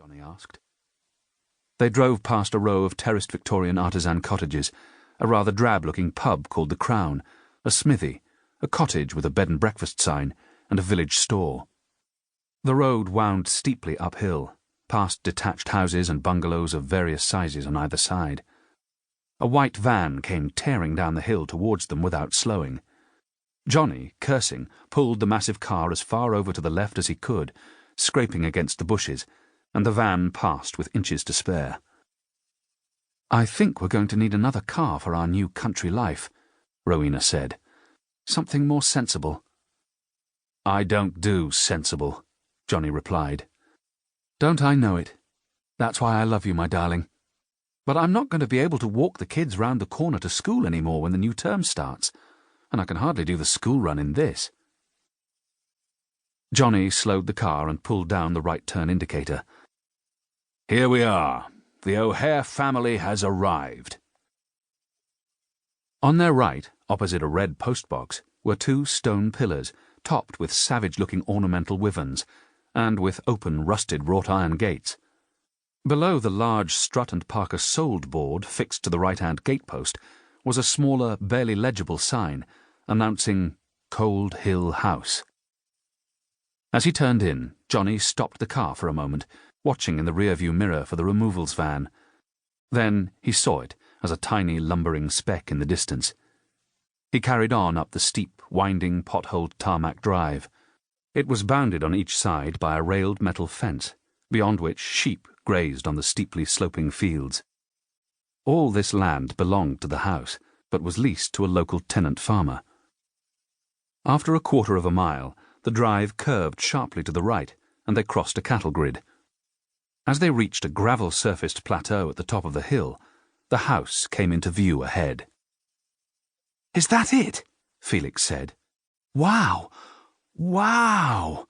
Johnny asked. They drove past a row of terraced Victorian artisan cottages, a rather drab-looking pub called the Crown, a smithy, a cottage with a bed and breakfast sign, and a village store. The road wound steeply uphill, past detached houses and bungalows of various sizes on either side. A white van came tearing down the hill towards them without slowing. Johnny, cursing, pulled the massive car as far over to the left as he could, scraping against the bushes, and the van passed with inches to spare. "I think we're going to need another car for our new country life," Rowena said. "Something more sensible." "I don't do sensible," Johnny replied. "Don't I know it? That's why I love you, my darling. But I'm not going to be able to walk the kids round the corner to school anymore when the new term starts, and I can hardly do the school run in this." Johnny slowed the car and pulled down the right turn indicator. "Here we are. The O'Hare family has arrived." On their right, opposite a red postbox, were two stone pillars, topped with savage-looking ornamental wyverns, and with open, rusted wrought-iron gates. Below the large Strutt and Parker sold board fixed to the right-hand gatepost was a smaller, barely legible sign announcing Cold Hill House. As he turned in, Johnny stopped the car for a moment, watching in the rear-view mirror for the removals van. Then he saw it as a tiny lumbering speck in the distance. He carried on up the steep, winding, potholed tarmac drive. It was bounded on each side by a railed metal fence, beyond which sheep grazed on the steeply sloping fields. All this land belonged to the house, but was leased to a local tenant farmer. After a quarter of a mile, the drive curved sharply to the right, and they crossed a cattle grid. As they reached a gravel-surfaced plateau at the top of the hill, the house came into view ahead. "Is that it?" Felix said. "Wow! Wow!"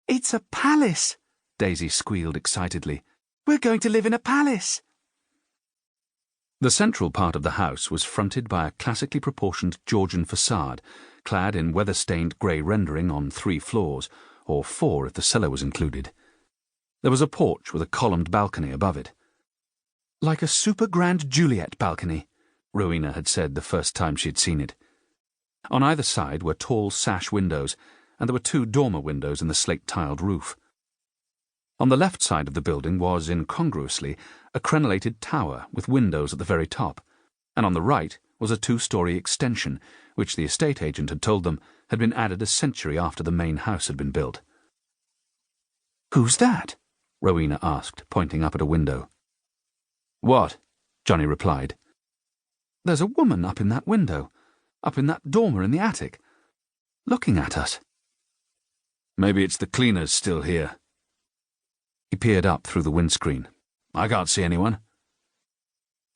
"It's a palace!" Daisy squealed excitedly. "We're going to live in a palace!" The central part of the house was fronted by a classically proportioned Georgian facade, clad in weather-stained grey rendering on 3 floors, or 4 if the cellar was included. There was a porch with a columned balcony above it. "Like a super grand Juliet balcony," Rowena had said the first time she had seen it. On either side were tall sash windows, and there were 2 dormer windows in the slate-tiled roof. On the left side of the building was, incongruously, a crenellated tower with windows at the very top, and on the right was a 2-story extension, which the estate agent had told them had been added a century after the main house had been built. "Who's that?" Rowena asked, pointing up at a window. "What?" Johnny replied. "There's a woman up in that window, up in that dormer in the attic, looking at us." "Maybe it's the cleaners still here." He peered up through the windscreen. "I can't see anyone."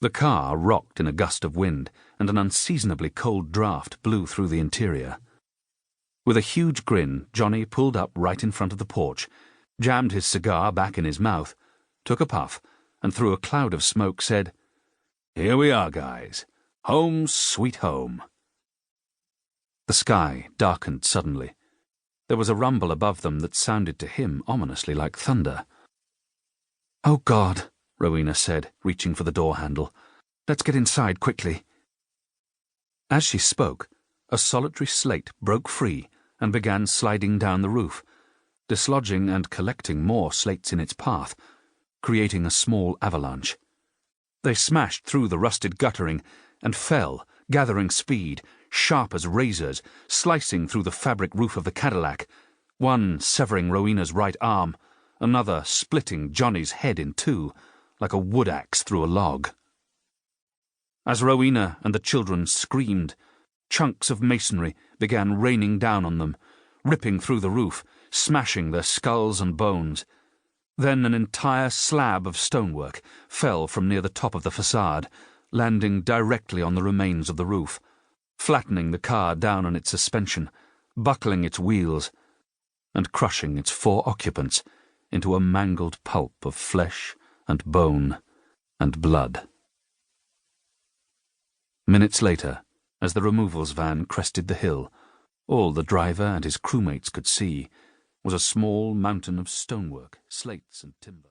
The car rocked in a gust of wind, and an unseasonably cold draught blew through the interior. With a huge grin, Johnny pulled up right in front of the porch, jammed his cigar back in his mouth, took a puff, and through a cloud of smoke said, "Here we are, guys. Home sweet home." The sky darkened suddenly. There was a rumble above them that sounded to him ominously like thunder. "Oh, God," Rowena said, reaching for the door handle. "Let's get inside quickly." As she spoke, a solitary slate broke free and began sliding down the roof, dislodging and collecting more slates in its path, creating a small avalanche. They smashed through the rusted guttering and fell, gathering speed, sharp as razors, slicing through the fabric roof of the Cadillac, one severing Rowena's right arm, another splitting Johnny's head in 2, like a wood axe through a log. As Rowena and the children screamed, chunks of masonry began raining down on them, ripping through the roof, smashing their skulls and bones. Then an entire slab of stonework fell from near the top of the facade, landing directly on the remains of the roof, flattening the car down on its suspension, buckling its wheels, and crushing its 4 occupants into a mangled pulp of flesh and bone and blood. Minutes later, as the removals van crested the hill, all the driver and his crewmates could see was a small mountain of stonework, slates and timber.